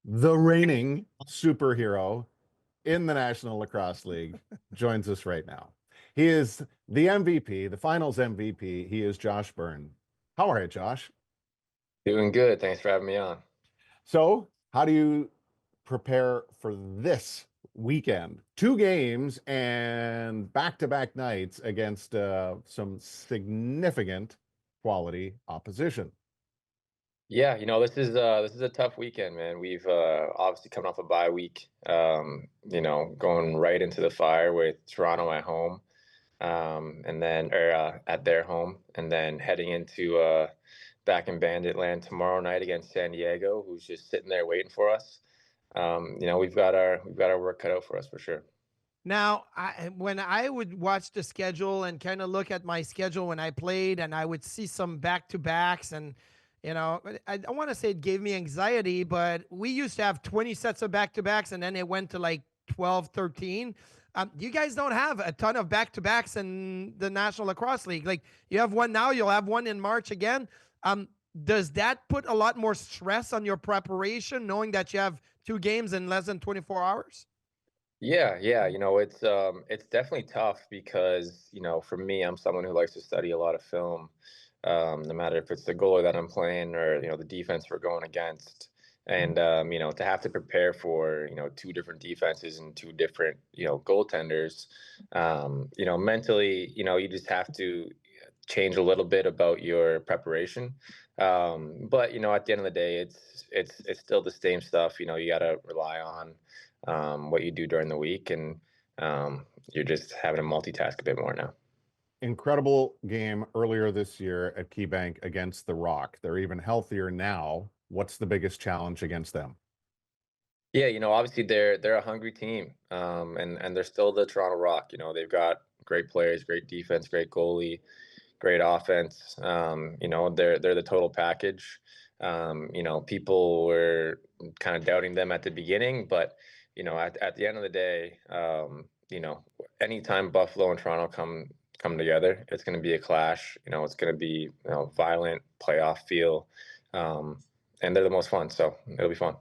the reigning superhero in the National Lacrosse League, joins us right now. He is the MVP, the finals MVP. He is Josh Byrne. How are you, Josh? Doing good. Thanks for having me on. So, how do you prepare for this weekend? Two games and back-to-back nights against some significant quality opposition. Yeah, this is a tough weekend, man. We've obviously coming off a bye week. Going right into the fire with Toronto at home, and then or at their home, and then heading into back in Bandit land tomorrow night against San Diego, who's just sitting there waiting for us. We've got our work cut out for us for sure. Now, when I would watch the schedule and kind of look at my schedule when I played, and I would see some back to backs, and I don't want to say it gave me anxiety, but we used to have 20 sets of back to backs, and then it went to like 12, 13. You guys don't have a ton of back to backs in the National Lacrosse League. Like, you have one now, you'll have one in March again. Does that put a lot more stress on your preparation, knowing that you have two games in less than 24 hours? Yeah. It's definitely tough because, for me, I'm someone who likes to study a lot of film, no matter if it's the goalie that I'm playing or, the defense we're going against. And to have to prepare for, two different defenses and two different, goaltenders, mentally, you just have to change a little bit about your preparation. But at the end of the day, it's still the same stuff. You got to rely on what you do during the week, and you're just having to multitask a bit more now. Incredible game earlier this year at KeyBank against the Rock. They're even healthier now. What's the biggest challenge against them? Yeah, obviously they're a hungry team, and they're still the Toronto Rock. They've got great players, great defense, great goalie, great offense. They're the total package. People were kind of doubting them at the beginning, but at the end of the day, anytime Buffalo and Toronto come together, it's going to be a clash. It's going to be violent playoff feel, and they're the most fun, so it'll be fun.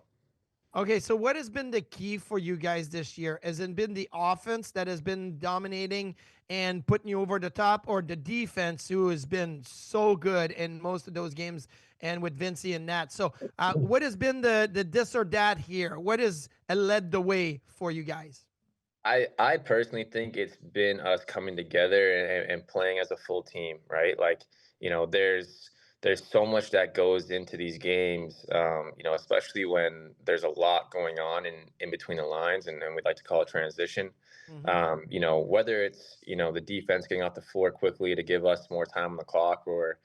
Okay, so what has been the key for you guys this year? Has it been the offense that has been dominating and putting you over the top, or the defense who has been so good in most of those games and with Vinci and Nat? So, what has been the this or that here? What has led the way for you guys? I personally think it's been us coming together and playing as a full team, right? Like, there's so much that goes into these games, especially when there's a lot going on in between the lines, and we like to call it transition. Hmm. Whether it's, the defense getting off the floor quickly to give us more time on the clock, or,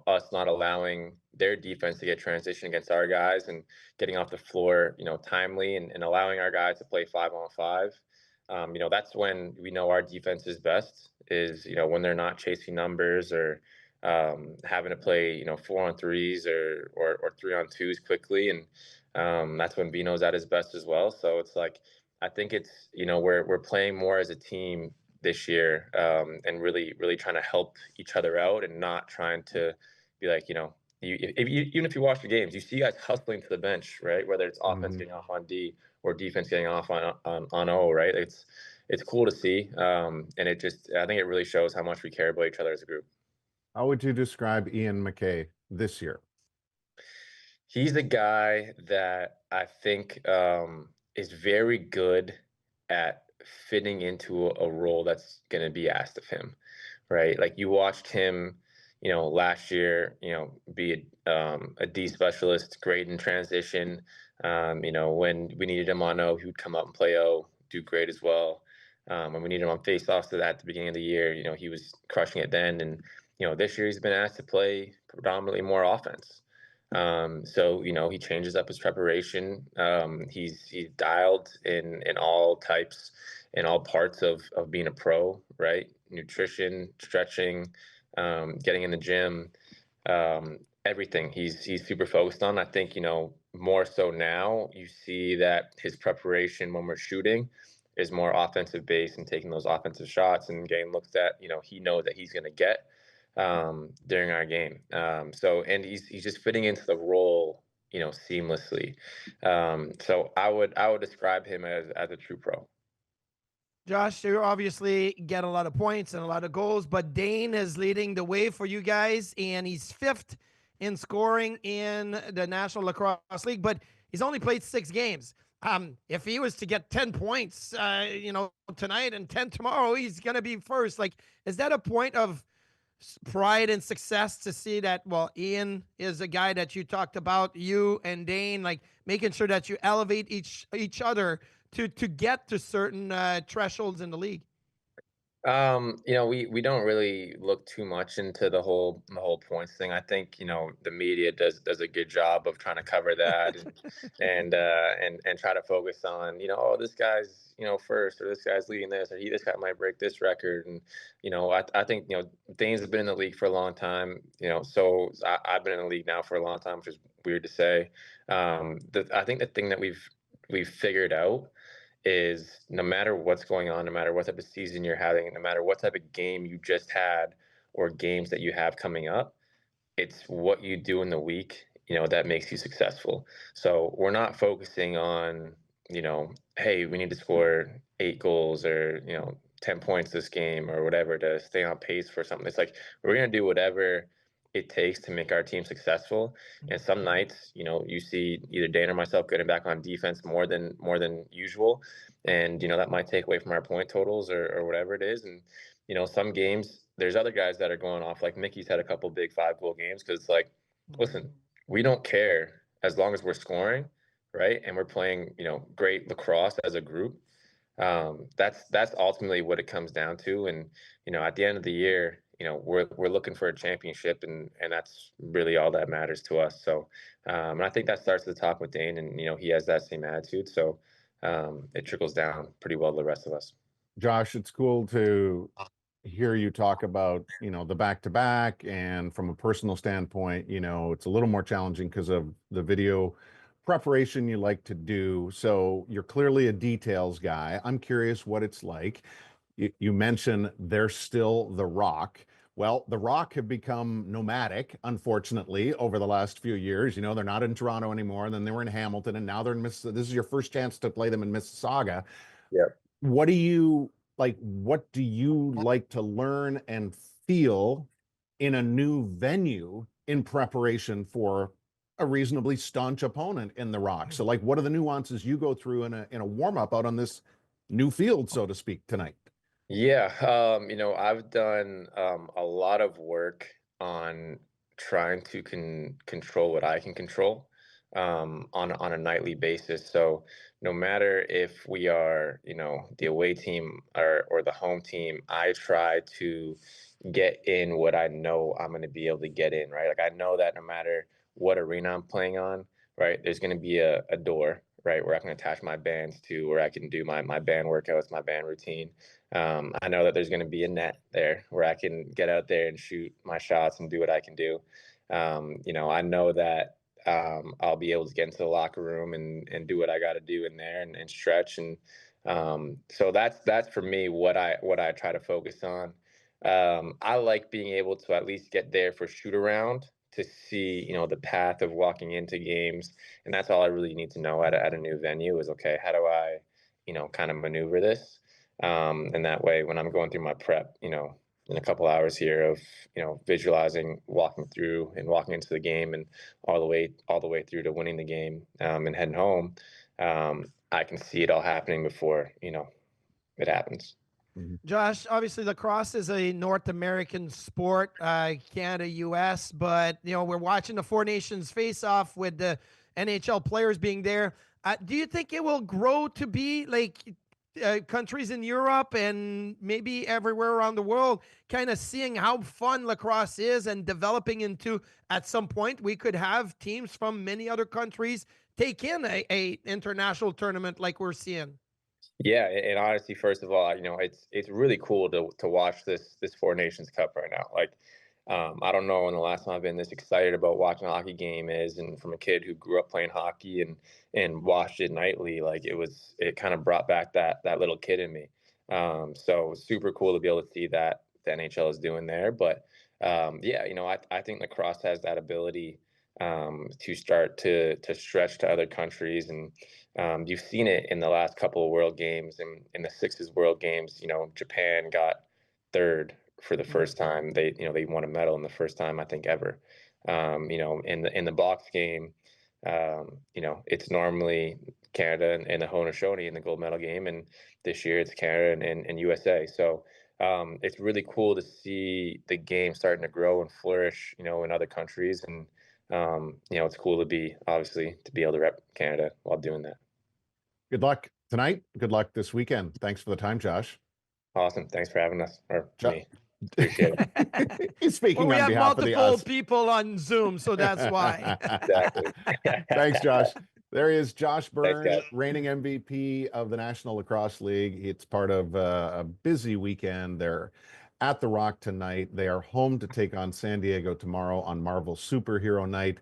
us not allowing their defense to get transition against our guys and getting off the floor, timely, and allowing our guys to play 5-on-5. That's when we know our defense is best, is, when they're not chasing numbers or having to play, 4-on-3s or 3-on-2s quickly. And that's when Bino's at his best as well. So it's like, I think it's, we're playing more as a team this year, and really, really trying to help each other out and not trying to be like, even if you watch the games, you see guys hustling to the bench, right? Whether it's offense Mhm. getting off on D or defense getting off on O, right? It's cool to see, and I think it really shows how much we care about each other as a group. How would you describe Ian McKay this year? He's a guy that I think is very good at fitting into a role that's going to be asked of him, right? Like, you watched him, last year, be a D specialist, great in transition. When we needed him on O, he would come up and play O, do great as well. When we needed him on faceoffs to that at the beginning of the year, he was crushing it then. And this year he's been asked to play predominantly more offense. So he changes up his preparation. He's dialed in all types, in all parts of being a pro, right? Nutrition, stretching, getting in the gym, everything. He's super focused on. I think more so now you see that his preparation when we're shooting is more offensive based and taking those offensive shots and getting looks at. He knows that he's going to get during our game. And he's just fitting into the role seamlessly. So I would describe him as a true pro. Josh, you obviously get a lot of points and a lot of goals, but Dane is leading the way for you guys, and he's fifth in scoring in the National Lacrosse League, but he's only played 6 games. If he was to get 10 points, tonight and 10 tomorrow, he's going to be first. Like, is that a point of pride and success to see that, well, Ian is a guy that you talked about, you and Dane, like making sure that you elevate each other to get to certain thresholds in the league? We don't really look too much into the whole points thing. I think, the media does a good job of trying to cover that and try to focus on, oh, this guy's, first, or this guy's leading this, or this guy might break this record. And, I think, Dane's been in the league for a long time, so I've been in the league now for a long time, which is weird to say. I think the thing that we've figured out is no matter what's going on, no matter what type of season you're having, no matter what type of game you just had or games that you have coming up, it's what you do in the week, that makes you successful. So we're not focusing on, hey, we need to score 8 goals or, 10 points this game or whatever to stay on pace for something. It's like we're going to do whatever it takes to make our team successful. And some nights, you see either Dane or myself getting back on defense more than usual. And, that might take away from our point totals or whatever it is. And, some games, there's other guys that are going off. Like Mickey's had a couple big 5-goal games because it's like, listen, we don't care as long as we're scoring, right? And we're playing, great lacrosse as a group. That's ultimately what it comes down to. And, at the end of the year, we're looking for a championship, and that's really all that matters to us. So, and I think that starts at the top with Dane, and, he has that same attitude. So, it trickles down pretty well to the rest of us. Josh, it's cool to hear you talk about, the back-to-back, and from a personal standpoint, it's a little more challenging because of the video preparation you like to do. So you're clearly a details guy. I'm curious what it's like. You mentioned they're still the Rock. Well, the Rock have become nomadic, unfortunately, over the last few years. They're not in Toronto anymore. Then they were in Hamilton, and now they're in Mississauga. This is your first chance to play them in Mississauga. Yeah. What do you like? What do you like to learn and feel in a new venue in preparation for a reasonably staunch opponent in the Rock? So, like, what are the nuances you go through in a warm up out on this new field, so to speak, tonight? Yeah, I've done a lot of work on trying to control what I can control on a nightly basis. So no matter if we are, the away team or the home team, I try to get in what I know I'm going to be able to get in, right? Like I know that no matter what arena I'm playing on, right, there's going to be a door, right, where I can attach my bands to, where I can do my band workouts, my band routine. I know that there's going to be a net there where I can get out there and shoot my shots and do what I can do. I know that I'll be able to get into the locker room and do what I got to do in there and stretch. And so that's for me what I try to focus on. I like being able to at least get there for shoot around to see, the path of walking into games. And that's all I really need to know at a new venue is, okay, how do I, kind of maneuver this? And that way, when I'm going through my prep, in a couple hours here of, visualizing, walking through and walking into the game and all the way through to winning the game, and heading home, I can see it all happening before, it happens. Josh, obviously lacrosse is a North American sport, Canada, US, but we're watching the Four Nations face off with the NHL players being there. Do you think it will grow to be like countries in Europe and maybe everywhere around the world, kind of seeing how fun lacrosse is and developing into, at some point, we could have teams from many other countries take in a international tournament like we're seeing? Yeah, and honestly, first of all, it's really cool to watch this Four Nations Cup right now. Like, I don't know when the last time I've been this excited about watching a hockey game is, and from a kid who grew up playing hockey and watched it nightly, like it kind of brought back that little kid in me. So super cool to be able to see that the NHL is doing there. But yeah, I think lacrosse has that ability to start to stretch to other countries. And you've seen it in the last couple of World Games, and in the Sixes World Games. Japan got third for the first time. They won a medal in the first time, I think, ever. In the box game, it's normally Canada and the Haudenosaunee in the gold medal game, and this year it's Canada and USA. So it's really cool to see the game starting to grow and flourish, in other countries. And it's cool to be able to rep Canada while doing that. Good luck tonight. Good luck this weekend. Thanks for the time, Josh. Awesome. Thanks for having us, or Jo- me. Appreciate it. He's speaking Well, we on have behalf of the multiple us. people on Zoom, so that's why. Exactly. Thanks, Josh. There he is, Josh Byrne, guys. reigning MVP of the National Lacrosse League. It's part of a busy weekend. They're at the Rock tonight. They are home to take on San Diego tomorrow on Marvel Superhero Night.